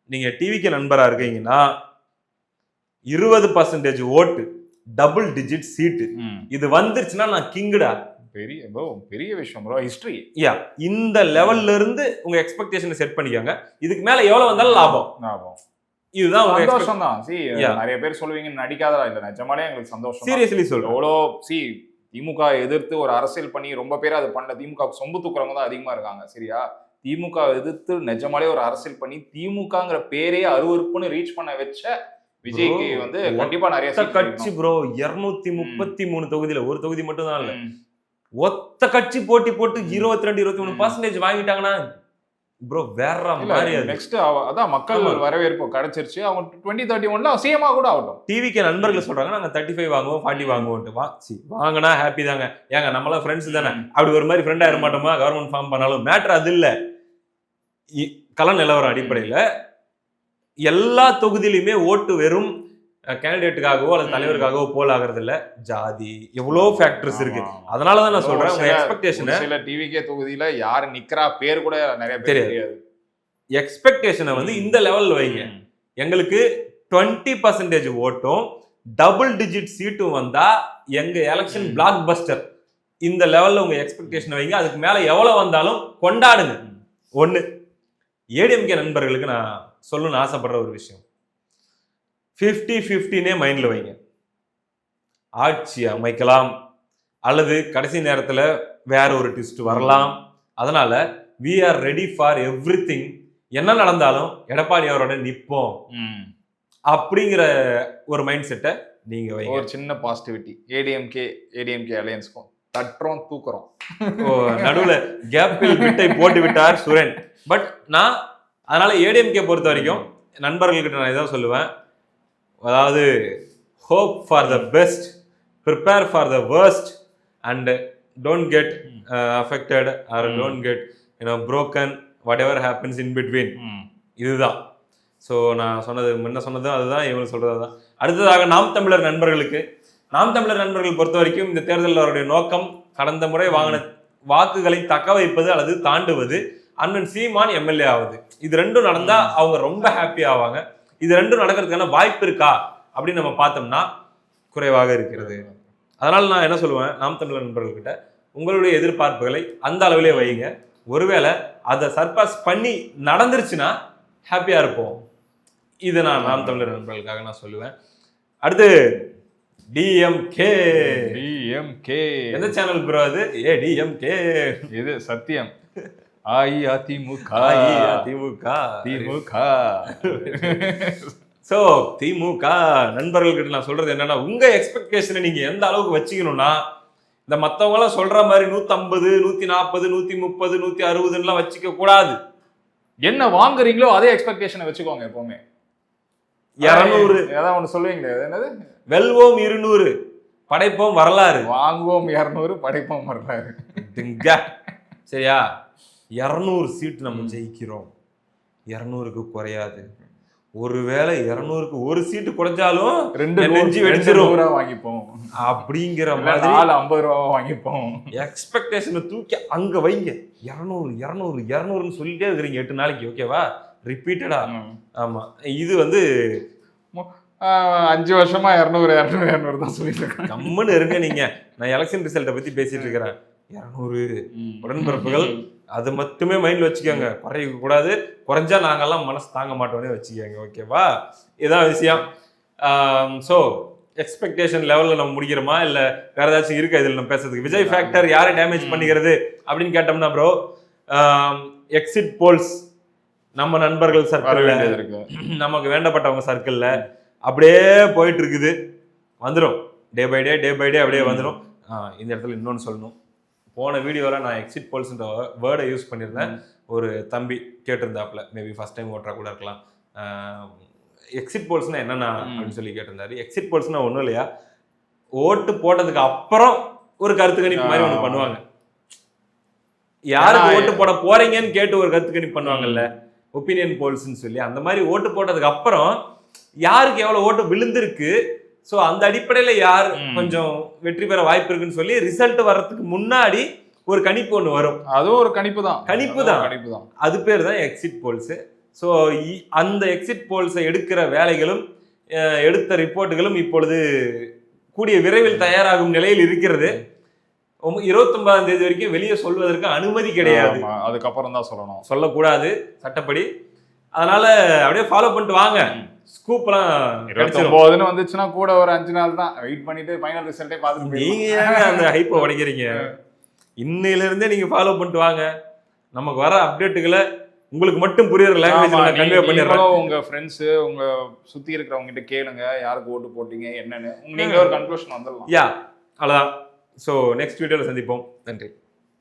[SPEAKER 1] நீங்க டிவிக்கு நண்பரா இருக்கீங்கன்னா 20% ஓட்டு, டபுள் டிஜிட் சீட்டு, இது வந்துருச்சுன்னா நான் கிங்குடா.
[SPEAKER 2] பெரிய விஷயம் ப்ரோ. ஹிஸ்டரி.
[SPEAKER 1] இந்த லெவல்ல இருந்து உங்க எக்ஸ்பெக்டேஷனை செட் பண்ணிக்கோங்க. இதுக்கு மேல எவ்வளவு வந்தாலும் லாபம். இதுதான்
[SPEAKER 2] சந்தோஷம் தான். நிறைய பேர் சொல்லுவீங்க நடிக்காதடா, இல்ல நிஜமாலே எங்களுக்கு சந்தோஷம்.
[SPEAKER 1] சீரியஸ்லி சொல்றேன்.
[SPEAKER 2] எவ்வளோ திமுக எதிர்த்து ஒரு அரசியல் பண்ணி ரொம்ப பேர் அது பண்ண திமுக சொம்பு தூக்குறவங்க தான் அதிகமா இருக்காங்க. சரியா? திமுக எதிர்த்து நிஜமாலே ஒரு அரசியல் பண்ணி திமுகங்கிற பேரே அருவருப்புன்னு ரீச் பண்ண வச்ச விஜய்க்கு வந்து கண்டிப்பா நிறைய
[SPEAKER 1] கட்சி ப்ரோ. 233 தொகுதியில ஒரு தொகுதி மட்டும் தான் இல்ல, ஒத்த கட்சி போட்டி போட்டு 22-23% வாங்கிட்டாங்கன்னா ப்ரோ வேற மாதிரி.
[SPEAKER 2] நெக்ஸ்ட் அதான் மக்கள் வரவேற்பு கிடைச்சிருச்சு. அவங்க 2031ல சிஎம்ஆ கூட ஆகட்டும்.
[SPEAKER 1] டிவிக்கு நண்பர்கள் சொல்றாங்க நாங்க 35 வாங்குவோம் 40 வாங்குவோம். வாங்கினா ஹாப்பி தாங்க. ஏங்க நம்மளாம் ஃப்ரெண்ட்ஸ் தானே, அப்படி ஒரு மாதிரி ஃப்ரெண்ட் ஆயிட மாட்டோமா? கவர்மெண்ட் ஃபார்ம் பண்ணாலும் மேட்டர் அது இல்ல. கள நிலவரம் அடிப்படையில எல்லா தொகுதியிலுமே ஓட்டு வெறும் கேண்டிடேட்டுக்காகவோ அல்லது தலைவருக்காகவோ போல் ஆகிறது இல்ல, ஜாதி எவ்வளோ ஃபேக்டர்ஸ் இருக்கு. அதனாலதான் நான் சொல்றேன், உங்க எக்ஸ்பெக்டேஷனை
[SPEAKER 2] சில டிவிகே தொகுதியில யாரு நிக்கிறா பேர் கூட நிறைய பேர் தெரியாது.
[SPEAKER 1] எக்ஸ்பெக்டேஷனை வந்து இந்த லெவல்ல வைங்க. எங்களுக்கு 20% ஓட்டும் டபுள் டிஜிட் சீட்டும் வந்தா எங்க எலெக்ஷன் பிளாக் பஸ்டர். இந்த லெவல்ல உங்க எக்ஸ்பெக்டேஷன் வைங்க. அதுக்கு மேல எவ்வளவு வந்தாலும் கொண்டாடுங்க. ஒண்ணு ஏடிஎம்கே நண்பர்களுக்கு நான் சொல்லணும்னு ஆசைப்படுற ஒரு விஷயம், 50-50 மைண்ட்ல வைங்க. ஆட்சி அமைக்கலாம் அல்லது கடைசி நேரத்துல வேற ஒரு ட்விஸ்ட் வரலாம். அதனால we are ready for everything. என்ன நடந்தாலும் எடப்பாடி அவரோட நிப்போம் அப்படிங்கிற ஒரு மைண்ட் செட்டை நீங்க வைங்க.
[SPEAKER 2] ஒரு சின்ன பாசிட்டிவிட்டி ஏடிஎம்கே அலையன்ஸ்க்கும் தட்டுறோம் தூக்குறோம்.
[SPEAKER 1] நடுவுல கேப்பில் விட்டை போட்டு விட்டார் சுரேன். பட் நான் அதனால ஏடிஎம்கே பொறுத்த வரைக்கும் நண்பர்கள்கிட்ட நான் இதான் சொல்லுவேன், அதாவது hope for the best, prepare for the worst and don't get affected or don't get broken whatever happens in between. இதுதான். ஸோ நான் சொன்னது முன்ன சொன்னது அதுதான், இவங்க சொல்றது அதுதான். அடுத்ததாக நாம் தமிழர் நண்பர்கள் பொறுத்த வரைக்கும் இந்த தேர்தலில் அவருடைய நோக்கம் கடந்த முறை வாங்கின வாக்குகளை தக்க வைப்பது அல்லது தாண்டுவது. அண்ணன் சீமான் எம்எல்ஏ ஆகுது. இது ரெண்டும் நடந்தா அவங்க ரொம்ப ஹாப்பி ஆவாங்க. இது ரெண்டும் நடக்கிறதுக்கான வாய்ப்பு இருக்கா அப்படின்னு நம்ம பார்த்தோம்னா குறைவாக இருக்கிறது. அதனால நான் என்ன சொல்லுவேன், நாம் தமிழர் நண்பர்கள்கிட்ட உங்களுடைய எதிர்பார்ப்புகளை அந்த அளவிலே வைங்க. ஒருவேளை அதை சர்பாஸ் பண்ணி நடந்துருச்சுன்னா ஹாப்பியா இருப்போம். இது நான் நாம் தமிழர் நண்பர்களுக்காக நான் சொல்லுவேன். அடுத்து டிஎம்கே. எந்த சேனல் ப்ரோ அது? டிஎம்கே
[SPEAKER 2] இது சத்தியம். அதிமுக.
[SPEAKER 1] சோ திமுக நண்பர்கள்கிட்ட நான் சொல்றது என்னன்னா, உங்க எக்ஸ்பெக்டேஷனை நீங்க எந்த அளவுக்கு வச்சுக்கணும்னா, இந்த மத்தவங்க எல்லாம் சொல்ற மாதிரி 150, 140, 130, 160 வச்சுக்க கூடாது.
[SPEAKER 2] என்ன வாங்குறீங்களோ அதே எக்ஸ்பெக்டேஷனை வச்சுக்கோங்க. எப்பவுமே
[SPEAKER 1] 200
[SPEAKER 2] ஏதாவது ஒண்ணு சொல்லுவீங்களே, என்னது
[SPEAKER 1] வெல்வோம் 200 படைப்போம் வரலாறு,
[SPEAKER 2] வாங்குவோம் 200 படைப்போம் வரலாறு.
[SPEAKER 1] சரியா? 200 சீட் நம்ம ஜெயிக்கிறோம், 200க்கு குறையாது. ஒருவேளை 200க்கு ஒரு சீட்டு குறைஞ்சாலும் 2 ரூபா வாங்கிப்போம் அப்படிங்கிற மாதிரி
[SPEAKER 2] 50 ரூபா வாங்கிப்போம்.
[SPEAKER 1] எக்ஸ்பெக்டேஷனை தூக்கி அங்க வைங்க. 200 சொல்லிட்டே இருக்கிறீங்க 8 நாளைக்கு. ஓகேவா? ரிப்பீட்டடா. ஆமா, இது வந்து
[SPEAKER 2] 5 வருஷமா 200 தான் சொல்லிட்டு இருக்காங்க.
[SPEAKER 1] கம்முன்னு இருங்க நீங்க. நான் எலெக்ஷன் ரிசல்ட்டை பத்தி பேசிட்டு இருக்கிறேன். 200 உடன்பிறப்புகள் அது மட்டுமே மைண்ட்ல வச்சுக்கோங்க. குறைய கூடாது, குறைஞ்சா நாங்கெல்லாம் மனசு தாங்க மாட்டோம்னே வச்சுக்கோங்க. ஓகேவா? இதான் விஷயம். ஸோ எக்ஸ்பெக்டேஷன் லெவலில் நம்ம முடிக்கிறோமா இல்லை வேற ஏதாச்சும் இருக்கா இதில் நம்ம பேசுறதுக்கு? விஜய் ஃபேக்டர் யாரை டேமேஜ் பண்ணிக்கிறது அப்படின்னு கேட்டோம்னா ப்ரோ, எக்ஸிட் போல்ஸ் நம்ம நண்பர்கள் சர்க்கிள்ல
[SPEAKER 2] இருக்கு,
[SPEAKER 1] நமக்கு வேண்டப்பட்டவங்க சர்க்கிள்ல அப்படியே போயிட்டு இருக்குது. வந்துடும் டே பை டே அப்படியே வந்துடும். இந்த இடத்துல இன்னொன்று சொல்லணும். போன வீடியோவில் நான் எக்ஸிட் போல்ஸ்ன்ற வேர்டை யூஸ் பண்ணியிருந்தேன். ஒரு தம்பி கேட்டிருந்தாப்புல, மேபி ஃபர்ஸ்ட் டைம் ஓட்டரா கூட இருக்கலாம். எக்ஸிட் போல்ஸ்னா என்னன்னா அப்படின்னு சொல்லி கேட்டிருந்தாரு. எக்ஸிட் போல்ஸ்னா ஒன்றும் இல்லையா, ஓட்டு போட்டதுக்கு அப்புறம் ஒரு கருத்து கணிப்பு மாதிரி ஒன்று பண்ணுவாங்க. யாருக்கு ஓட்டு போட போறீங்கன்னு கேட்டு ஒரு கருத்து கணிப்பு பண்ணுவாங்கல்ல, ஒப்பீனியன் போல்ஸ்ன்னு சொல்லி. அந்த மாதிரி ஓட்டு போட்டதுக்கு அப்புறம் யாருக்கு எவ்வளவு ஓட்டு விழுந்திருக்கு, ஸோ அந்த அடிப்படையில் யார் கொஞ்சம் வெற்றி பெற வாய்ப்பு இருக்குன்னு சொல்லி ரிசல்ட் வர்றதுக்கு முன்னாடி ஒரு கணிப்பு ஒன்று வரும்.
[SPEAKER 2] அதுவும் ஒரு கணிப்பு தான்.
[SPEAKER 1] அது பேர் தான் எக்ஸிட் போல்ஸ். ஸோ அந்த எக்ஸிட் போல்ஸை எடுக்கிற வேலைகளும் எடுத்த ரிப்போர்ட்டுகளும் இப்பொழுது கூடிய விரைவில் தயாராகும் நிலையில் இருக்கிறது. 29ஆம் தேதி வரைக்கும் வெளியே சொல்வதற்கு அனுமதி கிடையாது.
[SPEAKER 2] அதுக்கப்புறம் தான்
[SPEAKER 1] சொல்லக்கூடாது சட்டப்படி. அதனால அப்படியே ஃபாலோ பண்ணிட்டு வாங்க. ஸ்கூப்லாம்
[SPEAKER 2] 29ன்னு வந்துச்சுன்னா கூட ஒரு 5 நாள் தான் வெயிட் பண்ணிட்டு ஃபைனல் ரிசல்ட்டே பார்த்துட்டு
[SPEAKER 1] நீங்க அந்த ஹைப்பை உடைக்கிறீங்க. இன்னையில இருந்தே நீங்க ஃபாலோ பண்ணிட்டு வாங்க. நமக்கு வர அப்டேட்டுகளை உங்களுக்கு மட்டும் புரியுற லாங்குவேஜ்ல நான் கன்வே பண்ணிடுறேன்.
[SPEAKER 2] உங்க ஃப்ரெண்ட்ஸ் உங்க சுத்தி இருக்கிறவங்க கிட்ட கேளுங்க யாருக்கு ஓட்டு போட்டீங்க என்னன்னு, நீங்க ஒரு கன்க்ளூஷன் வந்துடலாம்.
[SPEAKER 1] யா அவ்வளவுதான். ஸோ நெக்ஸ்ட் வீடியோல சந்திப்போம். நன்றி.